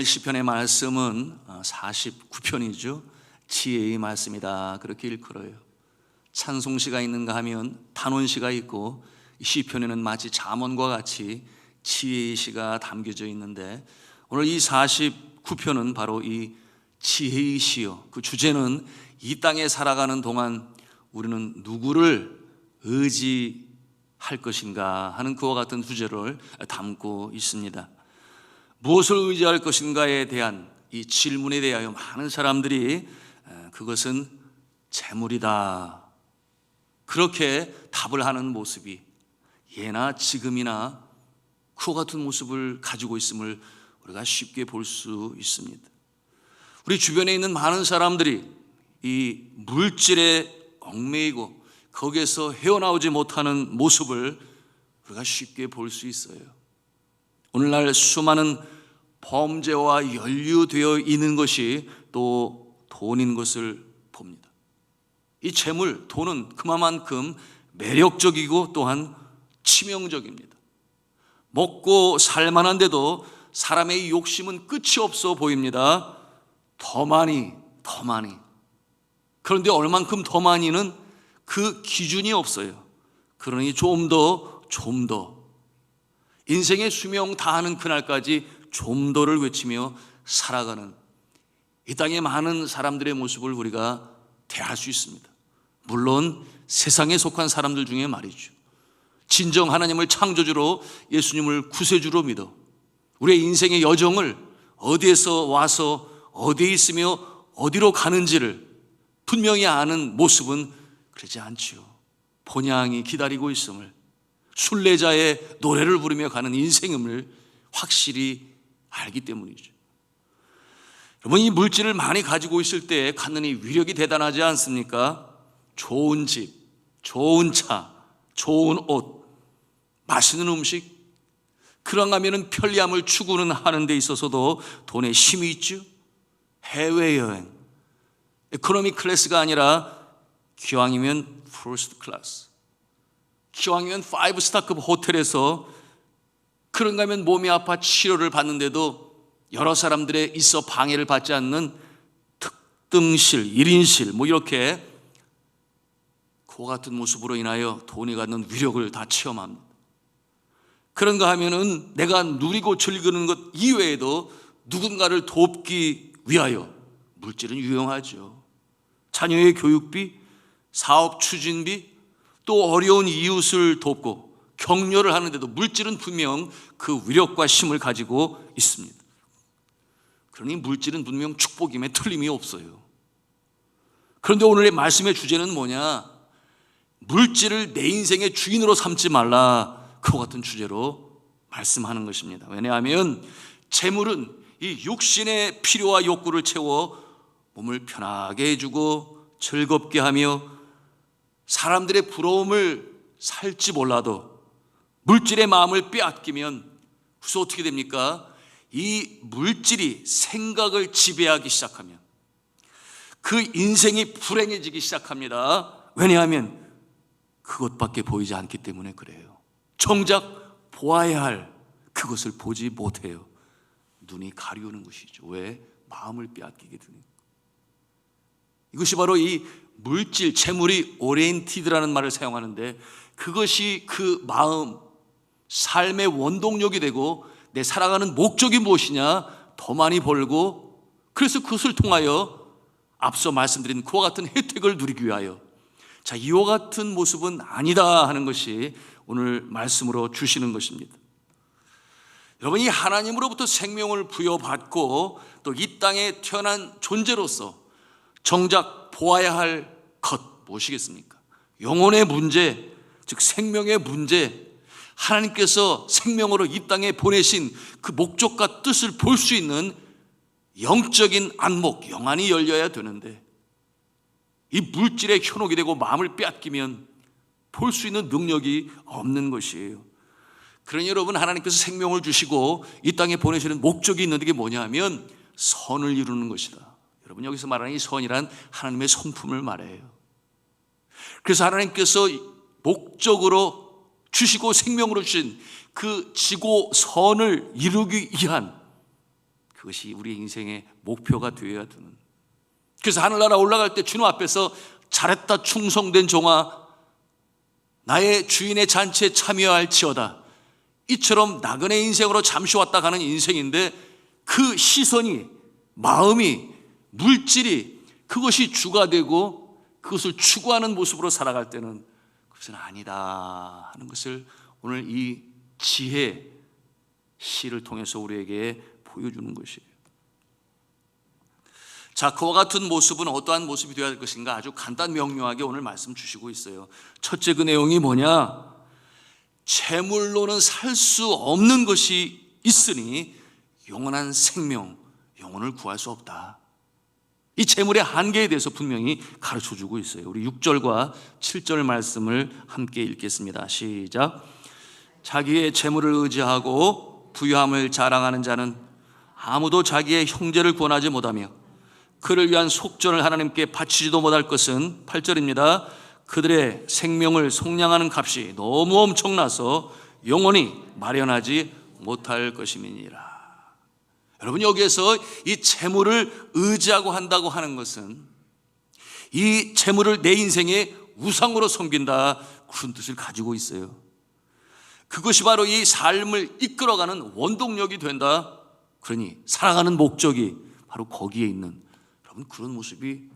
오늘 시편의 말씀은 49편이죠. 지혜의 말씀이다, 그렇게 일컬어요. 찬송시가 있는가 하면 단원시가 있고, 시편에는 마치 잠언과 같이 지혜의 시가 담겨져 있는데, 오늘 이 49편은 바로 이 지혜의 시요, 그 주제는 이 땅에 살아가는 동안 우리는 누구를 의지할 것인가 하는 그와 같은 주제를 담고 있습니다. 무엇을 의지할 것인가에 대한 이 질문에 대하여 많은 사람들이 그것은 재물이다, 그렇게 답을 하는 모습이 예나 지금이나 그와 같은 모습을 가지고 있음을 우리가 쉽게 볼 수 있습니다. 우리 주변에 있는 많은 사람들이 이 물질에 얽매이고 거기에서 헤어나오지 못하는 모습을 우리가 쉽게 볼 수 있어요. 오늘날 수많은 범죄와 연루되어 있는 것이 또 돈인 것을 봅니다. 이 재물, 돈은 그만큼 매력적이고 또한 치명적입니다. 먹고 살만한데도 사람의 욕심은 끝이 없어 보입니다. 더 많이. 그런데 얼만큼 더 많이는 그 기준이 없어요. 그러니 좀 더. 인생의 수명 다하는 그날까지 좀 더를 외치며 살아가는 이 땅의 많은 사람들의 모습을 우리가 대할 수 있습니다. 물론 세상에 속한 사람들 중에 말이죠, 진정 하나님을 창조주로, 예수님을 구세주로 믿어 우리의 인생의 여정을 어디에서 와서 어디에 있으며 어디로 가는지를 분명히 아는 모습은 그러지 않지요. 본향이 기다리고 있음을, 순례자의 노래를 부르며 가는 인생임을 확실히 알기 때문이죠. 여러분, 이 물질을 많이 가지고 있을 때 갖는 이 위력이 대단하지 않습니까? 좋은 집, 좋은 차, 좋은 옷, 맛있는 음식, 그런가 하면 편리함을 추구는 하는 데 있어서도 돈에 힘이 있죠. 해외여행, 에코노미 클래스가 아니라 기왕이면 퍼스트 클래스, 기왕이면 5스타급 호텔에서, 그런가 하면 몸이 아파 치료를 받는데도 여러 사람들의 있어 방해를 받지 않는 특등실, 1인실, 이렇게 그와 같은 모습으로 인하여 돈이 갖는 위력을 다 체험합니다. 그런가 하면은 내가 누리고 즐기는 것 이외에도 누군가를 돕기 위하여 물질은 유용하죠. 자녀의 교육비, 사업 추진비, 또 어려운 이웃을 돕고 격려를 하는데도 물질은 분명 그 위력과 힘을 가지고 있습니다. 그러니 물질은 분명 축복임에 틀림이 없어요. 그런데 오늘의 말씀의 주제는 뭐냐? 물질을 내 인생의 주인으로 삼지 말라, 그와 같은 주제로 말씀하는 것입니다. 왜냐하면 재물은 이 육신의 필요와 욕구를 채워 몸을 편하게 해주고 즐겁게 하며 사람들의 부러움을 살지 몰라도 물질의 마음을 빼앗기면 그래서 어떻게 됩니까? 이 물질이 생각을 지배하기 시작하면 그 인생이 불행해지기 시작합니다. 왜냐하면 그것밖에 보이지 않기 때문에 그래요. 정작 보아야 할 그것을 보지 못해요. 눈이 가리우는 것이죠. 왜? 마음을 빼앗기게 되는. 이것이 바로 이 물질, 재물이 오리엔티드라는 말을 사용하는데, 그것이 그 마음, 삶의 원동력이 되고 내 살아가는 목적이 무엇이냐? 더 많이 벌고, 그래서 그것을 통하여 앞서 말씀드린 그와 같은 혜택을 누리기 위하여, 자, 이와 같은 모습은 아니다 하는 것이 오늘 말씀으로 주시는 것입니다. 여러분이 하나님으로부터 생명을 부여받고 또 이 땅에 태어난 존재로서 정작 보아야 할 것 무엇이겠습니까? 영혼의 문제, 즉 생명의 문제, 하나님께서 생명으로 이 땅에 보내신 그 목적과 뜻을 볼 수 있는 영적인 안목, 영안이 열려야 되는데, 이 물질에 현혹이 되고 마음을 빼앗기면 볼 수 있는 능력이 없는 것이에요. 그러니 여러분, 하나님께서 생명을 주시고 이 땅에 보내시는 목적이 있는데 그게 뭐냐 하면 선을 이루는 것이다. 여러분, 여기서 말하는 이 선이란 하나님의 성품을 말해요. 그래서 하나님께서 목적으로 주시고 생명으로 주신 그 지고 선을 이루기 위한 그것이 우리의 인생의 목표가 되어야 되는. 그래서 하늘나라 올라갈 때 주님 앞에서 잘했다 충성된 종아, 나의 주인의 잔치에 참여할지어다, 이처럼 나그네 인생으로 잠시 왔다 가는 인생인데 그 시선이, 마음이, 물질이 그것이 주가 되고 그것을 추구하는 모습으로 살아갈 때는 그것은 아니다 하는 것을 오늘 이 지혜 시를 통해서 우리에게 보여주는 것이에요. 자, 그와 같은 모습은 어떠한 모습이 되어야 할 것인가 아주 간단 명료하게 오늘 말씀 주시고 있어요. 첫째, 그 내용이 뭐냐? 재물로는 살 수 없는 것이 있으니 영원한 생명, 영혼을 구할 수 없다. 이 재물의 한계에 대해서 분명히 가르쳐주고 있어요. 우리 6절과 7절 말씀을 함께 읽겠습니다. 시작. 자기의 재물을 의지하고 부유함을 자랑하는 자는 아무도 자기의 형제를 구원하지 못하며 그를 위한 속전을 하나님께 바치지도 못할 것은 8절입니다. 그들의 생명을 속량하는 값이 너무 엄청나서 영원히 마련하지 못할 것임이니라. 여러분, 여기에서 이 재물을 의지하고 한다고 하는 것은 이 재물을 내 인생의 우상으로 섬긴다, 그런 뜻을 가지고 있어요. 그것이 바로 이 삶을 이끌어가는 원동력이 된다. 그러니 살아가는 목적이 바로 거기에 있는, 여러분, 그런 모습이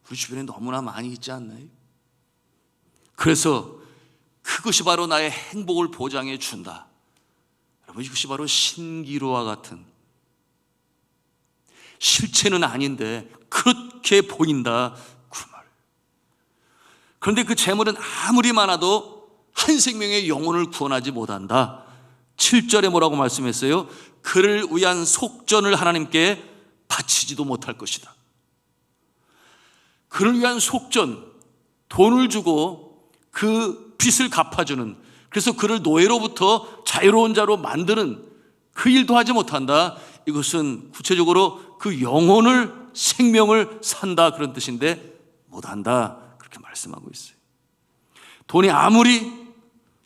우리 주변에 너무나 많이 있지 않나요? 그래서 그것이 바로 나의 행복을 보장해 준다. 여러분, 이것이 바로 신기루와 같은, 실체는 아닌데 그렇게 보인다, 그 말. 그런데 그 재물은 아무리 많아도 한 생명의 영혼을 구원하지 못한다. 7절에 뭐라고 말씀했어요? 그를 위한 속전을 하나님께 바치지도 못할 것이다. 그를 위한 속전, 돈을 주고 그 빚을 갚아주는, 그래서 그를 노예로부터 자유로운 자로 만드는 그 일도 하지 못한다. 이것은 구체적으로 그 영혼을, 생명을 산다, 그런 뜻인데 못한다, 그렇게 말씀하고 있어요. 돈이 아무리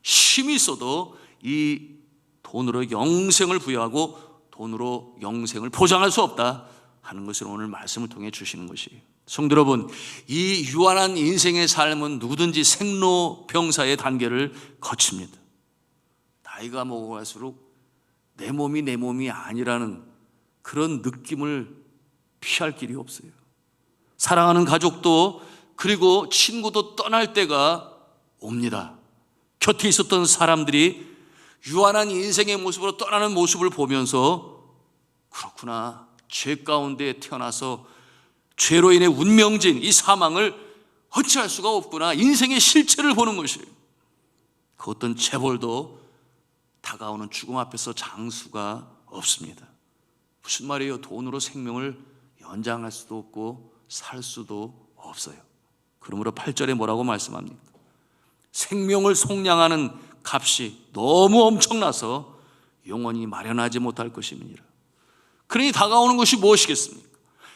힘이 있어도 이 돈으로 영생을 부여하고 돈으로 영생을 보장할 수 없다 하는 것을 오늘 말씀을 통해 주시는 것이에요. 성도 여러분, 이 유한한 인생의 삶은 누구든지 생로병사의 단계를 거칩니다. 나이가 먹어갈수록 내 몸이 내 몸이 아니라는 그런 느낌을 피할 길이 없어요. 사랑하는 가족도, 그리고 친구도 떠날 때가 옵니다. 곁에 있었던 사람들이 유한한 인생의 모습으로 떠나는 모습을 보면서, 그렇구나, 죄 가운데 태어나서 죄로 인해 운명진 이 사망을 어찌할 수가 없구나, 인생의 실체를 보는 것이에요. 그 어떤 재벌도 다가오는 죽음 앞에서 장수가 없습니다. 무슨 말이에요? 돈으로 생명을 연장할 수도 없고 살 수도 없어요. 그러므로 8절에 뭐라고 말씀합니까? 생명을 속량하는 값이 너무 엄청나서 영원히 마련하지 못할 것임이니라. 그러니 다가오는 것이 무엇이겠습니까?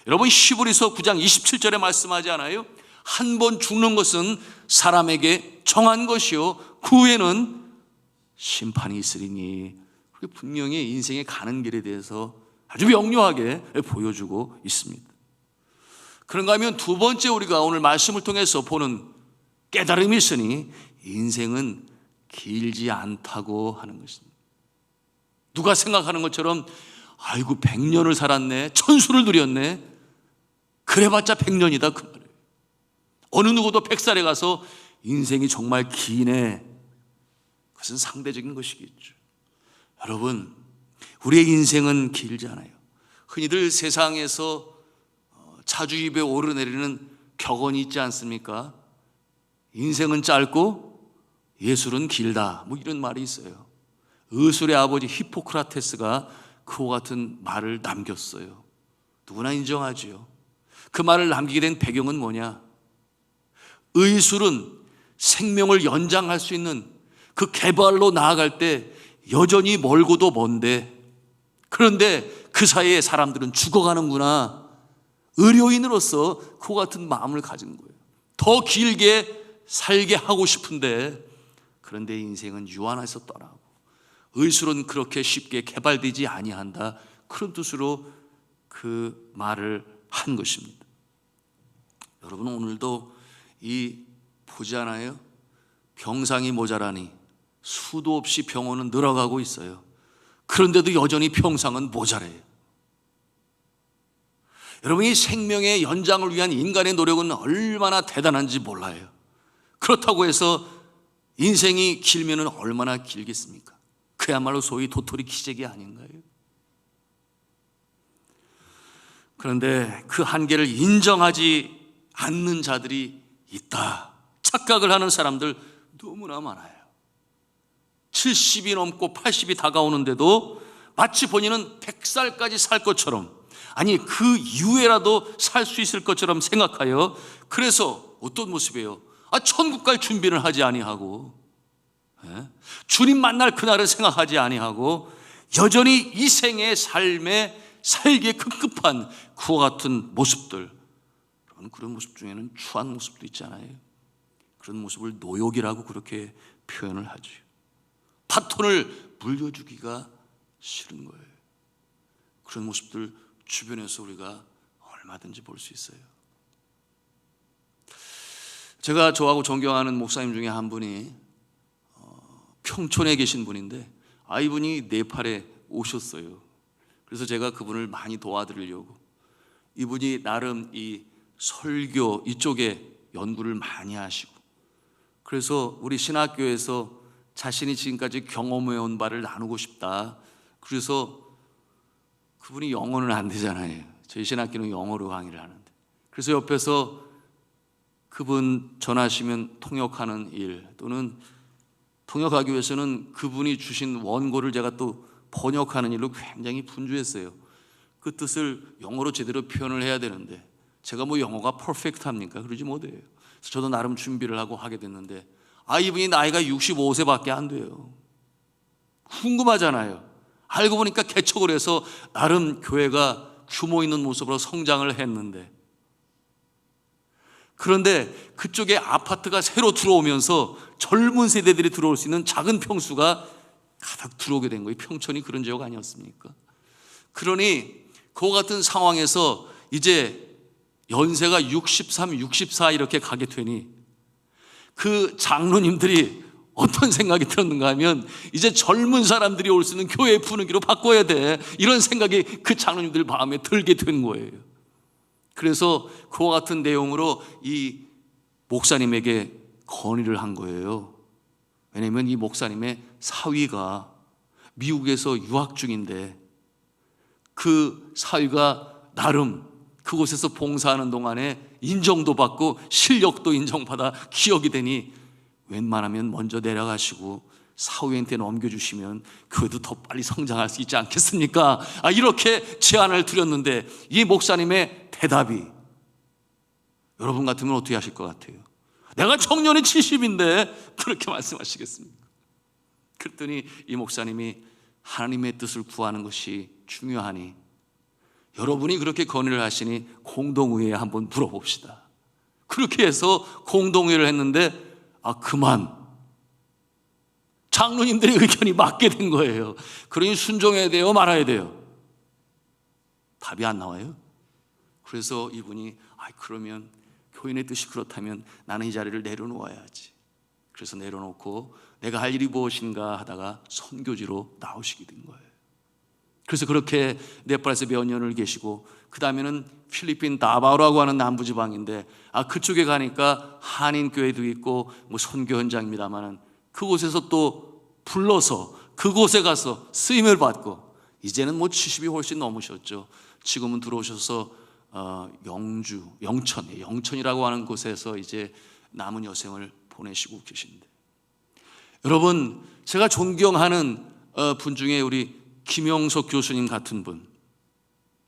여러분, 히브리서 9장 27절에 말씀하지 않아요? 한 번 죽는 것은 사람에게 정한 것이요 그 후에는 심판이 있으리니. 분명히 인생의 가는 길에 대해서 아주 명료하게 보여주고 있습니다. 그런가 하면 두 번째, 우리가 오늘 말씀을 통해서 보는 깨달음이 있으니 인생은 길지 않다고 하는 것입니다. 누가 생각하는 것처럼 아이고 100년을 살았네, 천수를 누렸네, 그래봤자 100년이다, 그 말이에요. 어느 누구도 100살에 가서 인생이 정말 기네, 그것은 상대적인 것이겠죠. 여러분, 우리의 인생은 길지 않아요. 흔히들 세상에서 자주 입에 오르내리는 격언이 있지 않습니까? 인생은 짧고 예술은 길다, 뭐 이런 말이 있어요. 의술의 아버지 히포크라테스가 그와 같은 말을 남겼어요. 누구나 인정하지요. 그 말을 남기게 된 배경은 뭐냐? 의술은 생명을 연장할 수 있는 그 개발로 나아갈 때 여전히 멀고도 먼데, 그런데 그 사이에 사람들은 죽어가는구나, 의료인으로서 그와 같은 마음을 가진 거예요. 더 길게 살게 하고 싶은데, 그런데 인생은 유한해서 떠나고 의술은 그렇게 쉽게 개발되지 아니한다, 그런 뜻으로 그 말을 한 것입니다. 여러분, 오늘도 이 보지 않아요? 병상이 모자라니 수도 없이 병원은 늘어가고 있어요. 그런데도 여전히 병상은 모자라요. 여러분, 이 생명의 연장을 위한 인간의 노력은 얼마나 대단한지 몰라요. 그렇다고 해서 인생이 길면 얼마나 길겠습니까? 그야말로 소위 도토리 키재기 아닌가요? 그런데 그 한계를 인정하지 않는 자들이 있다, 착각을 하는 사람들 너무나 많아요. 70이 넘고 80이 다가오는데도 마치 본인은 100살까지 살 것처럼, 아니 그 이후에라도 살 수 있을 것처럼 생각하여, 그래서 어떤 모습이에요? 천국 갈 준비를 하지 아니하고, 주님 만날 그날을 생각하지 아니하고, 여전히 이 생의 삶에 살기에 급급한 그와 같은 모습들, 그런 모습 중에는 추한 모습도 있잖아요. 그런 모습을 노욕이라고 그렇게 표현을 하죠. 파토를 물려주기가 싫은 거예요. 그런 모습들 주변에서 우리가 얼마든지 볼 수 있어요. 제가 좋아하고 존경하는 목사님 중에 한 분이 평촌에 계신 분인데, 이분이 네팔에 오셨어요. 그래서 제가 그분을 많이 도와드리려고, 이분이 나름 이 설교 이쪽에 연구를 많이 하시고, 그래서 우리 신학교에서 자신이 지금까지 경험해온 바를 나누고 싶다. 그래서 그분이 영어는 안 되잖아요. 저희 신학교는 영어로 강의를 하는데, 그래서 옆에서 그분 전하시면 통역하는 일, 또는 통역하기 위해서는 그분이 주신 원고를 제가 또 번역하는 일로 굉장히 분주했어요. 그 뜻을 영어로 제대로 표현을 해야 되는데, 제가 뭐 영어가 퍼펙트합니까? 그러지 못해요. 그래서 저도 나름 준비를 하고 하게 됐는데, 이분이 나이가 65세밖에 안 돼요. 궁금하잖아요. 알고 보니까 개척을 해서 나름 교회가 규모 있는 모습으로 성장을 했는데, 그런데 그쪽에 아파트가 새로 들어오면서 젊은 세대들이 들어올 수 있는 작은 평수가 가득 들어오게 된 거예요. 평촌이 그런 지역 아니었습니까? 그러니 그와 같은 상황에서 이제 연세가 63, 64 이렇게 가게 되니 그 장로님들이 어떤 생각이 들었는가 하면, 이제 젊은 사람들이 올 수 있는 교회의 분위기로 바꿔야 돼, 이런 생각이 그 장로님들 마음에 들게 된 거예요. 그래서 그와 같은 내용으로 이 목사님에게 건의를 한 거예요. 왜냐하면 이 목사님의 사위가 미국에서 유학 중인데, 그 사위가 나름 그곳에서 봉사하는 동안에 인정도 받고 실력도 인정받아 기억이 되니, 웬만하면 먼저 내려가시고 사위한테 넘겨주시면 교회도 더 빨리 성장할 수 있지 않겠습니까? 이렇게 제안을 드렸는데, 이 목사님의 대답이, 여러분 같으면 어떻게 하실 것 같아요? 내가 청년이 70인데 그렇게 말씀하시겠습니까? 그랬더니 이 목사님이, 하나님의 뜻을 구하는 것이 중요하니 여러분이 그렇게 건의를 하시니 공동의회에 한번 물어봅시다. 그렇게 해서 공동의회를 했는데, 그만 장로님들의 의견이 맞게 된 거예요. 그러니 순종해야 돼요, 말아야 돼요? 답이 안 나와요. 그래서 이분이, 그러면 교인의 뜻이 그렇다면 나는 이 자리를 내려놓아야지. 그래서 내려놓고 내가 할 일이 무엇인가 하다가 선교지로 나오시게 된 거예요. 그래서 그렇게 네팔에서 몇 년을 계시고, 그 다음에는 필리핀 다바오라고 하는 남부지방인데, 그쪽에 가니까 한인교회도 있고 뭐 선교 현장입니다만은, 그곳에서 또 불러서 그곳에 가서 쓰임을 받고, 이제는 뭐 70이 훨씬 넘으셨죠. 지금은 들어오셔서 영천이라고 하는 곳에서 이제 남은 여생을 보내시고 계신데, 여러분, 제가 존경하는 분 중에 우리 김영석 교수님 같은 분,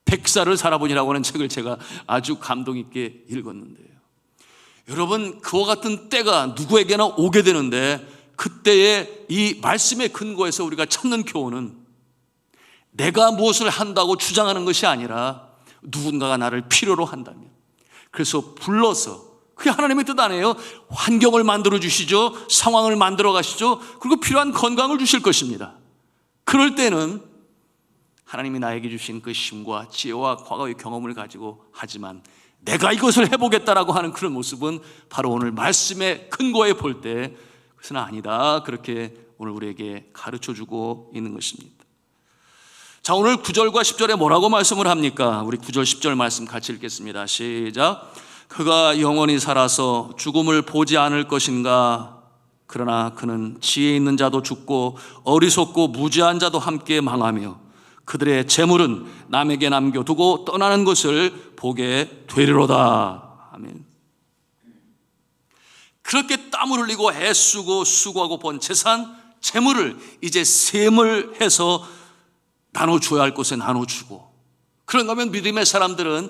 100살을 살아보니라고 하는 책을 제가 아주 감동 있게 읽었는데요. 여러분, 그와 같은 때가 누구에게나 오게 되는데, 그때의 이 말씀의 근거에서 우리가 찾는 교훈은, 내가 무엇을 한다고 주장하는 것이 아니라 누군가가 나를 필요로 한다면, 그래서 불러서, 그게 하나님의 뜻 아니에요? 환경을 만들어 주시죠, 상황을 만들어 가시죠, 그리고 필요한 건강을 주실 것입니다. 그럴 때는 하나님이 나에게 주신 그 힘과 지혜와 과거의 경험을 가지고 하지만 내가 이것을 해보겠다라고 하는 그런 모습은 바로 오늘 말씀의 근거에 볼 때 그것은 아니다, 그렇게 오늘 우리에게 가르쳐주고 있는 것입니다. 자, 오늘 9절과 10절에 뭐라고 말씀을 합니까? 우리 9절 10절 말씀 같이 읽겠습니다. 시작. 그가 영원히 살아서 죽음을 보지 않을 것인가? 그러나 그는 지혜 있는 자도 죽고 어리석고 무지한 자도 함께 망하며 그들의 재물은 남에게 남겨두고 떠나는 것을 보게 되리로다. 아멘. 그렇게 땀을 흘리고 애쓰고 수고하고 번 재산, 재물을 이제 셈을 해서 나눠줘야 할 곳에 나눠주고, 그런가 하면 믿음의 사람들은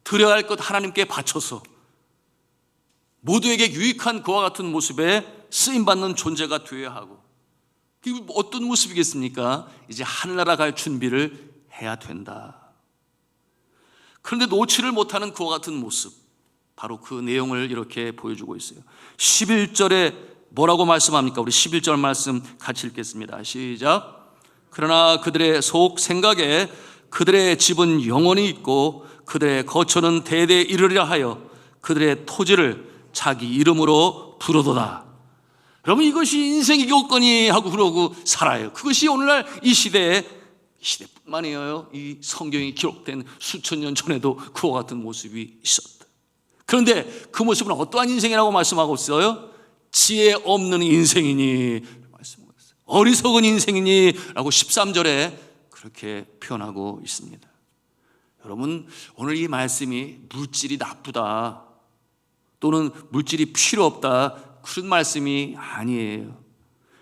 드려야 할 것 하나님께 바쳐서 모두에게 유익한 그와 같은 모습에 쓰임받는 존재가 되어야 하고, 그게 어떤 모습이겠습니까? 이제 하늘나라 갈 준비를 해야 된다. 그런데 놓지를 못하는 그와 같은 모습, 바로 그 내용을 이렇게 보여주고 있어요. 11절에 뭐라고 말씀합니까? 우리 11절 말씀 같이 읽겠습니다. 시작. 그러나 그들의 속 생각에 그들의 집은 영원히 있고 그들의 거처는 대대 이르리라 하여 그들의 토지를 자기 이름으로 부르도다. 여러분, 이것이 인생이겠거니 하고 그러고 살아요. 그것이 오늘날 이 시대뿐만이에요. 이 성경이 기록된 수천 년 전에도 그와 같은 모습이 있었다. 그런데 그 모습은 어떠한 인생이라고 말씀하고 있어요? 지혜 없는 인생이니, 말씀하고 있어요. 어리석은 인생이니 라고 13절에 그렇게 표현하고 있습니다. 여러분, 오늘 이 말씀이 물질이 나쁘다 또는 물질이 필요 없다, 그런 말씀이 아니에요.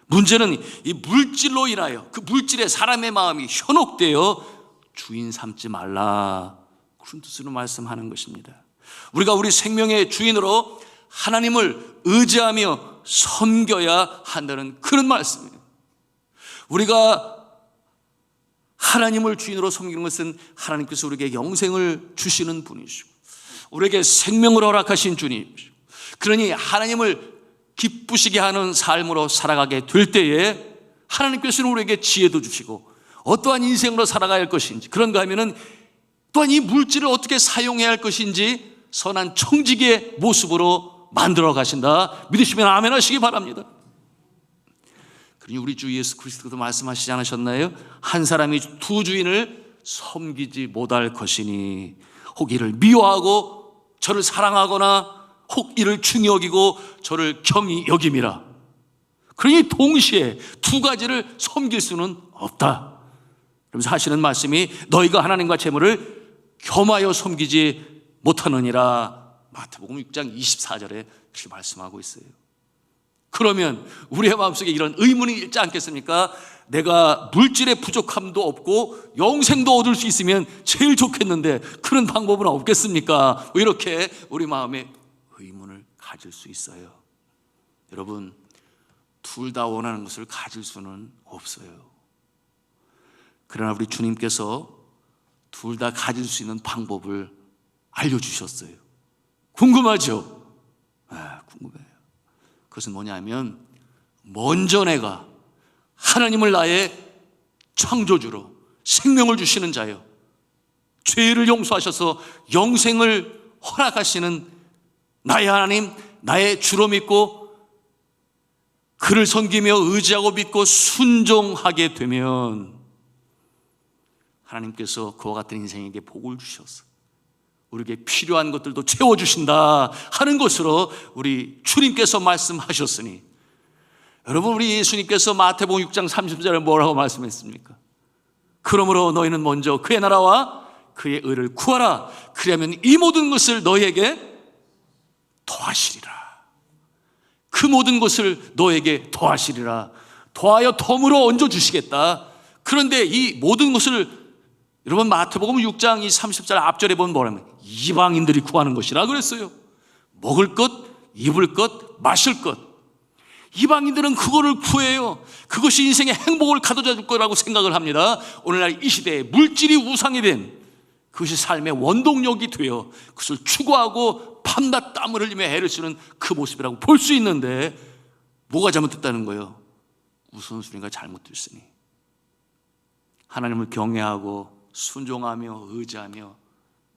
문제는 이 물질로 인하여 그 물질에 사람의 마음이 현혹되어 주인 삼지 말라, 그런 뜻으로 말씀하는 것입니다. 우리가 우리 생명의 주인으로 하나님을 의지하며 섬겨야 한다는 그런 말씀이에요. 우리가 하나님을 주인으로 섬기는 것은 하나님께서 우리에게 영생을 주시는 분이시고 우리에게 생명을 허락하신 주님이시고, 그러니 하나님을 기쁘시게 하는 삶으로 살아가게 될 때에 하나님께서는 우리에게 지혜도 주시고 어떠한 인생으로 살아가야 할 것인지, 그런가 하면은 또한 이 물질을 어떻게 사용해야 할 것인지 선한 청지기의 모습으로 만들어 가신다. 믿으시면 아멘 하시기 바랍니다. 그러니 우리 주 예수 그리스도도 말씀하시지 않으셨나요? 한 사람이 두 주인을 섬기지 못할 것이니 혹 이를 미워하고 저를 사랑하거나 혹 이를 중히 여기고 저를 경히 여김이라. 그러니 동시에 두 가지를 섬길 수는 없다. 그러면서 하시는 말씀이 너희가 하나님과 재물을 겸하여 섬기지 못하느니라. 마태복음 6장 24절에 이렇게 말씀하고 있어요. 그러면 우리의 마음속에 이런 의문이 있지 않겠습니까? 내가 물질의 부족함도 없고 영생도 얻을 수 있으면 제일 좋겠는데 그런 방법은 없겠습니까? 이렇게 우리 마음에 의문을 가질 수 있어요. 여러분, 둘 다 원하는 것을 가질 수는 없어요. 그러나 우리 주님께서 둘 다 가질 수 있는 방법을 알려주셨어요. 궁금하죠? 궁금해요. 그것은 뭐냐면 먼저 내가 하나님을 나의 창조주로 생명을 주시는 자요, 죄를 용서하셔서 영생을 허락하시는 나의 하나님, 나의 주로 믿고 그를 섬기며 의지하고 믿고 순종하게 되면 하나님께서 그와 같은 인생에게 복을 주셔서 우리에게 필요한 것들도 채워주신다 하는 것으로 우리 주님께서 말씀하셨으니, 여러분, 우리 예수님께서 마태복음 6장 30절에 뭐라고 말씀했습니까? 그러므로 너희는 먼저 그의 나라와 그의 의를 구하라. 그러면 이 모든 것을 너희에게 더하시리라. 그 모든 것을 너에게 더하시리라. 더하여 덤으로 얹어주시겠다. 그런데 이 모든 것을 여러분 마태복음 6장 이 30절 앞절에 보면 뭐라면 이방인들이 구하는 것이라 그랬어요. 먹을 것, 입을 것, 마실 것. 이방인들은 그거를 구해요. 그것이 인생의 행복을 가져다 줄 거라고 생각을 합니다. 오늘날 이 시대에 물질이 우상이 된 그것이 삶의 원동력이 되어 그것을 추구하고 밤낮 땀을 흘리며 애를 쓰는 그 모습이라고 볼 수 있는데 뭐가 잘못됐다는 거예요? 우선순위가 잘못됐으니 하나님을 경외하고 순종하며 의지하며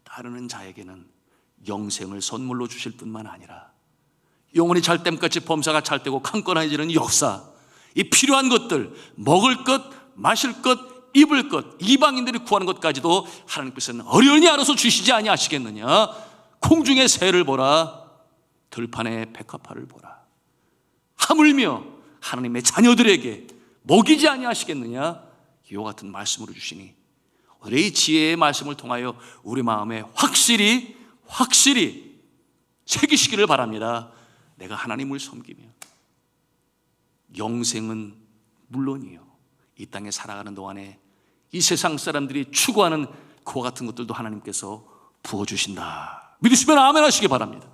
따르는 자에게는 영생을 선물로 주실 뿐만 아니라 영혼이 잘됨같이 범사가 잘되고 강건해지는 역사, 이 필요한 것들, 먹을 것, 마실 것, 입을 것, 이방인들이 구하는 것까지도 하나님께서는 어련히 알아서 주시지 아니하시겠느냐. 공중의 새를 보라, 들판의 백합화를 보라. 하물며 하나님의 자녀들에게 먹이지 아니하시겠느냐. 이와 같은 말씀으로 주시니 오늘의 이 지혜의 말씀을 통하여 우리 마음에 확실히 새기시기를 바랍니다. 내가 하나님을 섬기며 영생은 물론이요, 이 땅에 살아가는 동안에 이 세상 사람들이 추구하는 그와 같은 것들도 하나님께서 부어주신다. 믿으시면 아멘 하시기 바랍니다.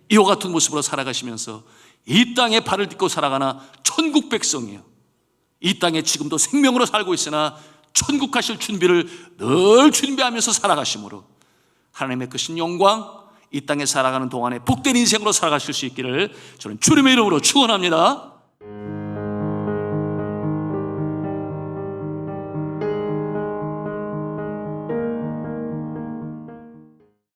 이와 같은 모습으로 살아가시면서 이 땅에 발을 딛고 살아가나 천국 백성이요, 이 땅에 지금도 생명으로 살고 있으나 천국 가실 준비를 늘 준비하면서 살아가심으로 하나님의 크신 영광, 이 땅에 살아가는 동안에 복된 인생으로 살아가실 수 있기를 저는 주님의 이름으로 축원합니다.